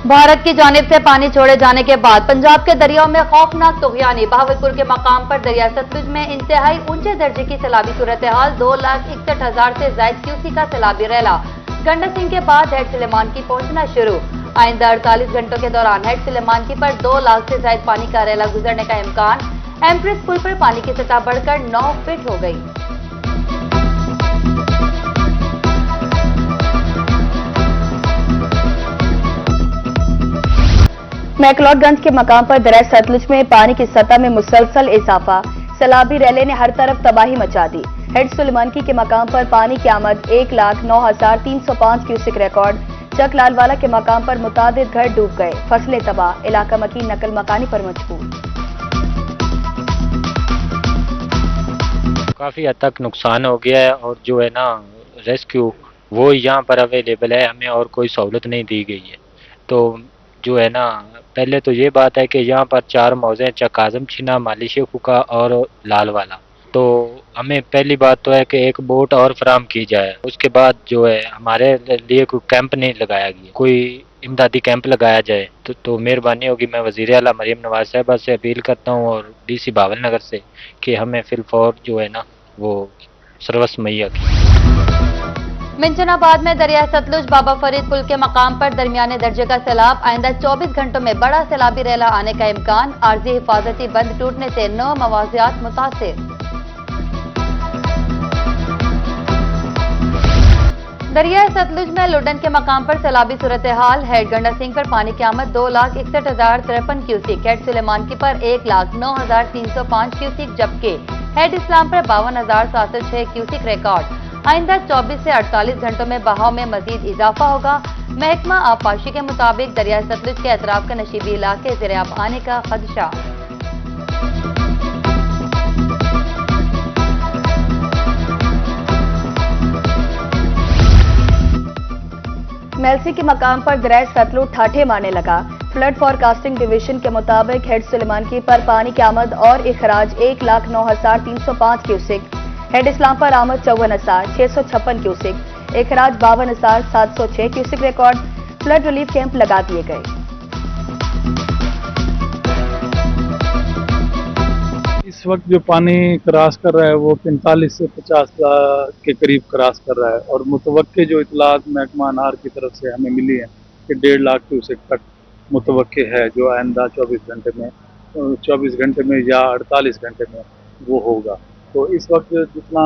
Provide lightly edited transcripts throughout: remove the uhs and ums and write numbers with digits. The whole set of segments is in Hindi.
भारत की जानिब से पानी छोड़े जाने के बाद पंजाब के दरियाओं में खौफनाक तुगयानी। बहावलपुर के मकाम पर दरिया सतलुज में इंतहाई ऊंचे दर्जे की सैलाबी सूरत हाल। 2,61,000 से ज्यादा क्यूसी का सैलाबी रैला। गंडा सिंह के बाद हेड सुलेमानकी पहुंचना शुरू। आइंदा 48 घंटों के दौरान हेड सुलेमानकी पर 2 लाख से ज्यादा पानी का रैला गुजरने का इम्कान। एम्प्रेस पुल पर पानी की सतह बढ़कर 9 फीट हो गई। मैकलॉडगंज के मकाम पर दरिया सतलुज में पानी की सतह में मुसलसल इजाफा। सैलाबी रैले ने हर तरफ तबाही मचा दी। हेड सुलेमानकी के मकाम पर पानी की आमद 1,09,305 क्यूसिक रिकॉर्ड। चक लालवाला के मकाम पर मुतादिद घर डूब गए, फसलें तबाह, इलाका मकीन नकल मकानी पर मजबूर। काफ़ी हद तक नुकसान हो गया है और जो है ना रेस्क्यू वो यहाँ पर अवेलेबल है, हमें और कोई सहूलत नहीं दी गई है। तो जो है ना पहले तो ये बात है कि यहाँ पर 4 मौजे चक आजम छिना, माली शेखुका और लालवाला। तो हमें पहली बात तो है कि एक बोट और फराम की जाए। उसके बाद जो है हमारे लिए कोई कैंप नहीं लगाया गया, कोई इमदादी कैंप लगाया जाए तो मेहरबानी होगी। मैं वज़ीर आला मरीम नवाज साहिबा से अपील करता हूँ और DC भावल नगर से कि हमें फिलफौर जो है ना वो सर्वस मुहैया की। मिंचनाबाद में दरिया सतलुज बाबा फरीद पुल के मकाम पर दरमियाने दर्जे का सैलाब। आइंदा 24 घंटों में बड़ा सैलाबी रैला आने का इम्कान। आर्जी हिफाजती बंद टूटने से 9 मवाजियात मुतासिर। दरिया सतलुज में लुडन के मकाम पर सैलाबी सूरत हाल। हेड गंडा सिंह पर पानी की आमद 2,61,053 क्यूसिक। हेड सुलेमानकी पर 1,09,305 क्यूसिक, जबकि हेड इस्लाम पर 52,706 क्यूसिक रिकॉर्ड। आइंदा 24 से 48 घंटों में बहाव में मजीद इजाफा होगा। महकमा आबपाशी के मुताबिक दरिया सतलुज के अतराफ के नशीबी इलाके ज़ेर-ए-आब आने का खदशा। मेलसी के मकाम पर दरिया सतलुज ठाठे मारने लगा। फ्लड फॉरकास्टिंग डिवीजन के मुताबिक हेड सुलेमानकी पर पानी की आमद और इखराज 1,09,305 क्यूसिक। हेड इस्लाम पर आमद 54,656 क्यूसिक, इखराज 52,706 cusec record. Flood relief camp लगा दिए गए। इस वक्त जो पानी क्रॉस कर रहा है वो 45 से 50 के करीब क्रॉस कर रहा है और मुतवक्के जो इतलात महकमा अनहार की तरफ से हमें मिली है कि 1.5 लाख क्यूसेक तक मुतवक्के है जो आइंदा 24 घंटे में या 48 घंटे में वो होगा। तो इस वक्त जितना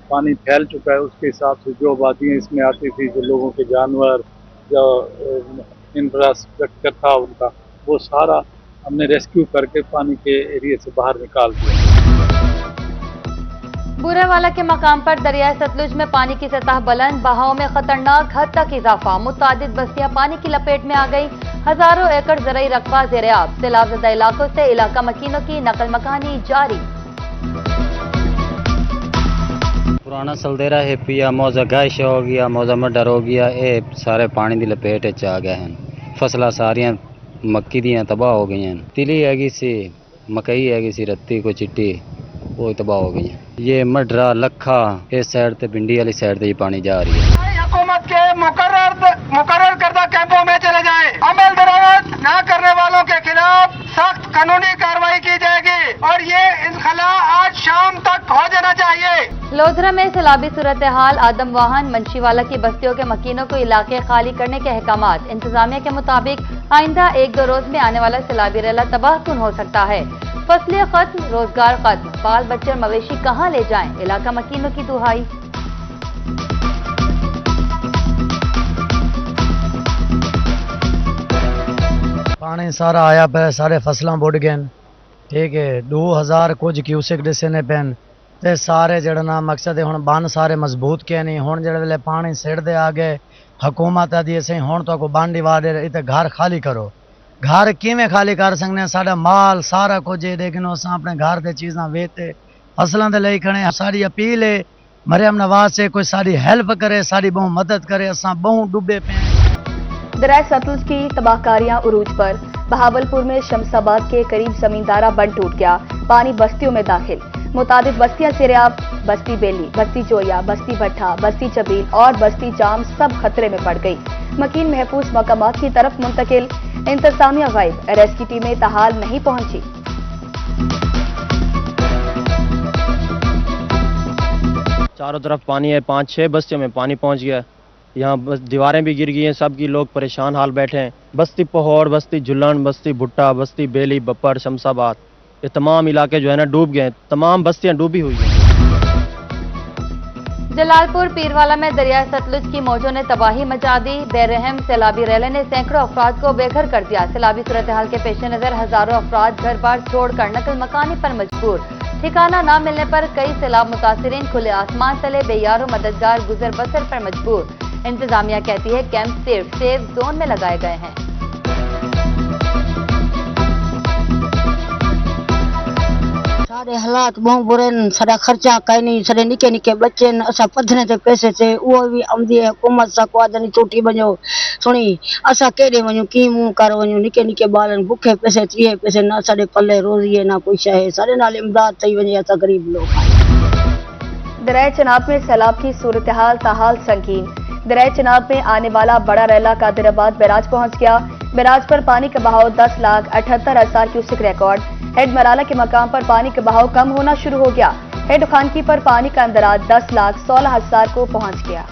पानी फैल चुका है उसके हिसाब से जो आबादियाँ इसमें आती थी, जो लोगों के जानवर, जो इंफ्रास्ट्रक्चर था उनका, वो सारा हमने रेस्क्यू करके पानी के एरिया से बाहर निकाल दिया। बुरेवाला के मकाम पर दरिया सतलुज में पानी की सतह बुलंद। बहाव में खतरनाक हद तक इजाफा। मुतादिद बस्तियां पानी की लपेट में आ गई। हजारों एकड़ ज़रई रकबा ज़ेर-ए-आब। सैलाबज़दा इलाकों से इलाका मकीनों की नकल मकानी जारी। पुराना सलदेरा है पिया, मौजा गायश हो गया, मौजा मडर हो गया, ये सारे पानी की लपेट आ गए हैं। फसलां सारियां मक्की दियां तबाह हो गई हैं। तिली हैगी सी, मकई हैगी सी, रत्ती को चिट्टी वो तबाह हो गई है। ये मडरा लखा इस साइड से भिंडी वाली साइड से ये पानी जा रही है। हुकूमत के मुकर्रर करदा कैंपों में चले जाए। अमल दरामद न करने वालों के खिलाफ सख्त कानूनी कार्रवाई की जाएगी और ये इनखला आज शाम तक हो जाना चाहिए। लोधरा में सैलाबी सूरत हाल। आदम वाहन मंशीवाला की बस्तियों के मकीनों को इलाके खाली करने के अहकामात। इंतजामिया के मुताबिक आइंदा 1-2 रोज में आने वाला सैलाबी रैला तबाहकुन हो सकता है। फसलें खत्म, रोजगार खत्म, बाल बच्चे और मवेशी कहाँ ले जाएं? इलाका मकीनों की दुहाई। पानी सारा आया पे, सारे फसलां बुड़ गए। ठीक है, 2000 कुछ क्यूसिक डिसे ने पैन ते सारे जड़ा ना मकसद है हुण बन सारे मजबूत के नहीं। हुण जड़े वेले पानी सिड़दे आ गए, हुकूमत आदि असीं हुण तो को बांडी वादे इते घर खाली करो। घर किवें खाली कर सकने? साडा माल सारा कुछ है, लेकिन असां अपने घर दे चीज़ां वेचते फसलां दे लई खड़े। साडी अपील है मरियम नवाज से कोई साडी हेल्प करे, साडी बहु मदद करे, असां बहु डुबे पे। दरिया सतलुज की तबाहकारियां उरूज पर। बहावलपुर में शमसाबाद के करीब जमींदारा बंद टूट गया। पानी बस्तियों में दाखिल। मुतादिद बस्तियां ज़ेर-ए-आब। बस्ती बेली, बस्ती जोया, बस्ती भट्ठा, बस्ती चबील और बस्ती जाम सब खतरे में पड़ गई। मकीन महफूज मकामात की तरफ मुंतकिल, इंतजामिया गायब, रेस्क्यू टीमें ताहाल नहीं पहुंची। चारों तरफ पानी है, 5-6 बस्तियों में पानी पहुंच गया। यहाँ बस दीवारें भी गिर गई हैं, सबकी लोग परेशान हाल बैठे हैं। बस्ती पहौड़, बस्ती झुल्लन, बस्ती भुट्टा, बस्ती बेली, बप्पड़, शमशाबाद, ये तमाम इलाके जो है ना डूब गए। तमाम बस्तियां डूबी हुई हैं। जलालपुर पीरवाला में दरिया सतलुज की मौजों ने तबाही मचा दी। बेरहम सैलाबी रैले ने सैकड़ों अफराद को बेघर कर दिया। सैलाबी सूरत हाल के पेश नजर हजारों अफराद घर बार छोड़कर नकल मकानी पर मजबूर। ठिकाना न मिलने पर कई सैलाब मुतासिरीन खुले आसमान तले बेयारो मददगार गुजर बसर पर मजबूर। इंतजामिया कहती है कैंप सिर्फ सेफ जोन में लगाए गए हैं। सारे हालात बहुत बुरे, सारा खर्चा कहीं नहीं, सारे निके निके बच्चे असा पधने ते पैसे से वो भी आमदी है हुकूमत सा को आदनी टूटी बनो सुनी असा केड़े वणु की मुंह कर वणु। निके निके बालन भूखे पैसे 30 पैसे ना साडे पल्ले रोजी है ना पैसा है, सारे नाल इमदाद थई वणे असा गरीब लोग। दरिया चनाब में सैलाब की सूरत हाल ताहाल संगीन। दरिया चनाब में आने वाला बड़ा रैला कादिराबाद बैराज पहुंच गया। बैराज पर पानी का बहाव 10,78,000 क्यूसेक रिकॉर्ड। हेड मराला के मकाम पर पानी का बहाव कम होना शुरू हो गया। हेड खानकी पर पानी का अंदराज 10,16,000 को पहुंच गया।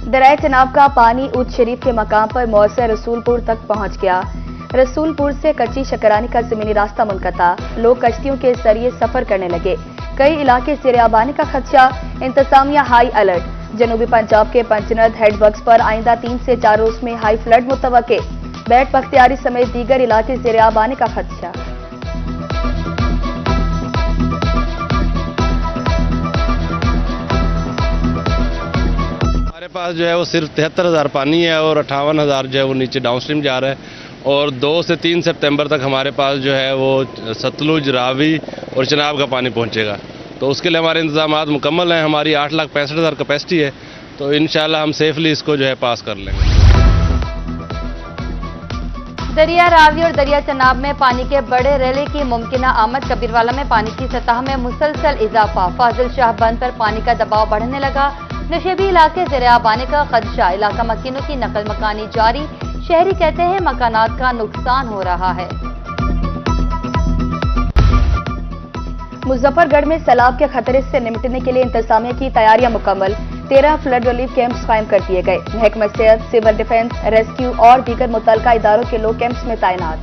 दरिया चनाब का पानी उच्च शरीफ के मकाम पर मौसे रसूलपुर तक पहुंच गया। रसूलपुर से कच्ची शकरानी का जमीनी रास्ता मुनक़ता, लोग कश्तियों के जरिए सफर करने लगे। कई इलाके ज़ेर-ए-आबानी का खदशा, इंतजामिया हाई अलर्ट। जनूबी पंजाब के पंचनद हेडवर्क्स पर आइंदा 3 से 4 रोज में हाई फ्लड मुतवक्के। बैट बख्तियारी समेत दीगर इलाके ज़ेर-ए-आबानी का खदशा। हमारे पास जो है वो सिर्फ 73,000 पानी है और 58,000 जो है वो नीचे डाउनस्ट्रीम जा रहा है। और 2 से 3 सितंबर तक हमारे पास जो है वो सतलुज, रावी और चनाब का पानी पहुंचेगा। तो उसके लिए हमारे इंतजामात मुकम्मल हैं। हमारी 8,65,000 कैपेसिटी है, तो इंशाल्लाह हम सेफली इसको जो है पास कर लेंगे। दरिया रावी और दरिया चनाब में पानी के बड़े रैले की मुमकिन आमद। कबीरवाला में पानी की सतह में मुसलसल इजाफा। फाजिल शाह बंद पर पानी का दबाव बढ़ने लगा। नशेबी इलाके ज़ेर-ए-आबानी का खदशा। इलाका मकीनों की नकल मकानी जारी। शहरी कहते हैं मकानात का नुकसान हो रहा है। मुजफ्फरगढ़ में सैलाब के खतरे से निपटने के लिए इंतजामिया की तैयारियां मुकम्मल। 13 फ्लड रिलीफ कैंप्स कायम कर दिए गए। महकमा सेहत, सिविल डिफेंस, रेस्क्यू और दीगर मुतल्लिका इदारों के लोग कैंप्स में तैनात।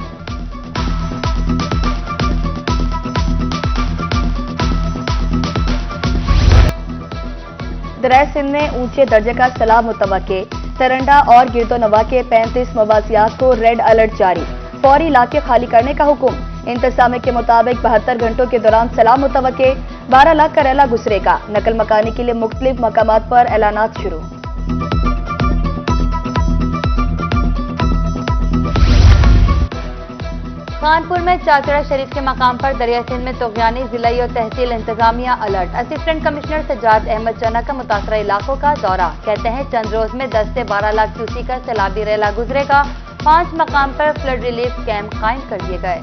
दरिया सिंध में ऊंचे दर्जे का सैलाब मुतवक्के। तरंडा और गिरदोनवा के 35 मवासियात को रेड अलर्ट जारी। फौरी इलाके खाली करने का हुक्म। इंतजामिया के मुताबिक 72 घंटों के दौरान सैलाब मुतवक्के। 12 लाख का रैला गुजरेगा। नकल मकानी के लिए मुख्तलिफ मकामात पर ऐलानात शुरू। कानपुर में चाचड़ा शरीफ के मकाम पर दरिया सिंध में तोगयानी जिलाई और तहसील इंतजामिया अलर्ट। असिस्टेंट कमिश्नर सज्जाद अहमद चना का मुतासरा इलाकों का दौरा। कहते हैं चंद रोज में 10 से 12 लाख क्यूसेक का सैलाबी रैला गुजरेगा। 5 मकाम पर फ्लड रिलीफ कैंप कायम कर दिए गए।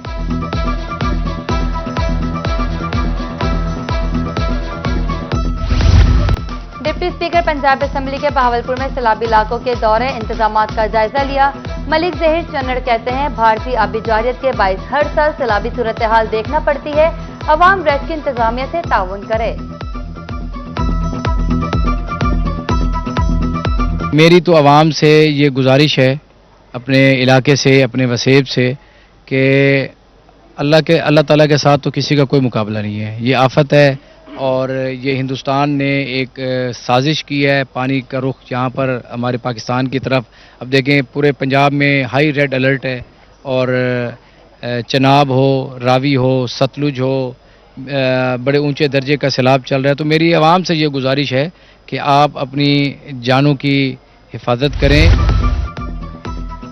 डिप्टी स्पीकर पंजाब असेंबली के बहावलपुर में सैलाबी इलाकों के दौरे इंतजामात का जायजा लिया। मलिक जहीर चन्नड़ कहते हैं भारतीय आबी जारियत के बाइस हर साल सैलाबी सूरत हाल देखना पड़ती है। अवाम रेस्क्यू इंतजामिया से ताउन करे। मेरी तो अवाम से ये गुजारिश है, अपने इलाके से, अपने वसेब से, कि अल्लाह ताला के साथ तो किसी का कोई मुकाबला नहीं है। ये आफत है और ये हिंदुस्तान ने एक साजिश की है। पानी का रुख यहाँ पर हमारे पाकिस्तान की तरफ, अब देखें पूरे पंजाब में हाई रेड अलर्ट है और चनाब हो, रावी हो, सतलुज हो, बड़े ऊंचे दर्जे का सैलाब चल रहा है। तो मेरी आवाम से ये गुजारिश है कि आप अपनी जानों की हिफाजत करें।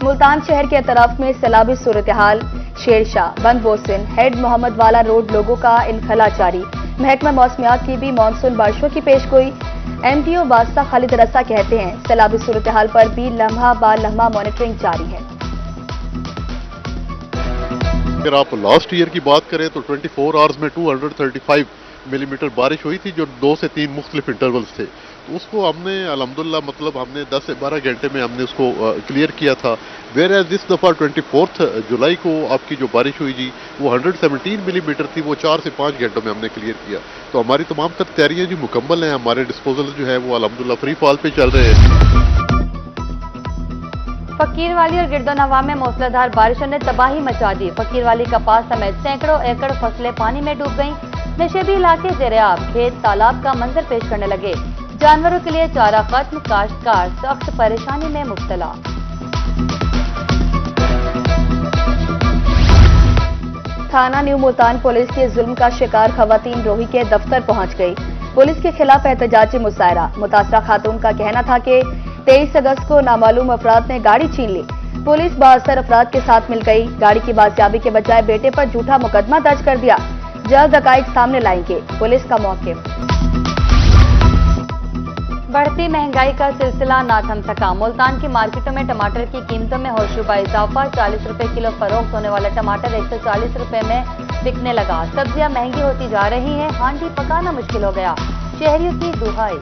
मुल्तान शहर के अतराफ में सैलाबी सूरत हाल। शेरशाह, बंद बोसिन, हेड मोहम्मद वाला रोड लोगों का इनखला जारी। महकमा मौसमियात की भी मानसून बारिशों की पेशगोई। MDO वास्ता खालिद रसा कहते हैं सैलाबी सूरत हाल पर भी लम्हा बा लम्हा मॉनिटरिंग जारी है। अगर आप लास्ट ईयर की बात करें तो 24 आवर्स में 235 मिलीमीटर बारिश हुई थी, जो 2 से 3 मुख्तलिफ इंटरवल्स थे। तो उसको हमने अल्हम्दुलिल्लाह मतलब हमने 10 से 12 घंटे में हमने उसको क्लियर किया था। वेर एज दिस दफ़ा 24 जुलाई को आपकी जो बारिश हुई जी वो 117 मिलीमीटर थी, वो 4 से 5 घंटों में हमने क्लियर किया। तो हमारी तमाम तर तैयारियाँ जो मुकम्मल हैं, हमारे डिस्पोजल जो है वो अल्हम्दुलिल्लाह फ्री फॉल पे चल रहे हैं। फकीरवाली और गिरदोनवा में मूसलाधार बारिशों ने तबाही मचा दी। फकीरवाली कपास समेत सैकड़ों एकड़ फसलें पानी में डूब गईं। नशेबी इलाके ज़ेर-ए-आब, खेत तालाब का मंजर पेश करने लगे। जानवरों के लिए चारा खत्म, काश्तकार सख्त परेशानी में मुब्तला। थाना न्यू मुल्तान पुलिस के जुल्म का शिकार खवातीन रोही के दफ्तर पहुंच गई। पुलिस के खिलाफ एहतजाजी मुशायरा। मुतासरा खातून का कहना था कि 23 अगस्त को नामालूम अफराद ने गाड़ी छीन ली। पुलिस 72 अफराद के साथ मिल गई। गाड़ी की बाजियाबी के बजाय बेटे पर झूठा मुकदमा दर्ज कर दिया। जल्द हकाइक सामने लाएंगे, पुलिस का मौक़िफ़। बढ़ती महंगाई का सिलसिला ना थम सका। मुल्तान की मार्केटों में टमाटर की कीमतों में होशरुबा इजाफा। 40 रुपए किलो फरोख्त होने वाला टमाटर 140 रुपए में बिकने लगा। सब्जियां महंगी होती जा रही हैं, हांडी पकाना मुश्किल हो गया। शहरियों की दुहाई।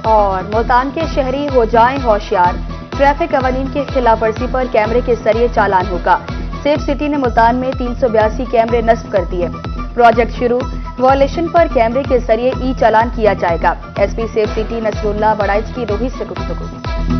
और मुल्तान के शहरी हो जाएं होशियार। ट्रैफिक कवानीन की खिलाफ वर्जी पर कैमरे के जरिए चालान होगा। सेफ सिटी ने मुल्तान में 382 कैमरे नस्ब कर दिए। प्रोजेक्ट शुरू। वॉयलेशन पर कैमरे के जरिए ई चालान किया जाएगा। एसपी सेफ सिटी नसरुल्लाह बड़ाइच की रोही से गुफ्तगू।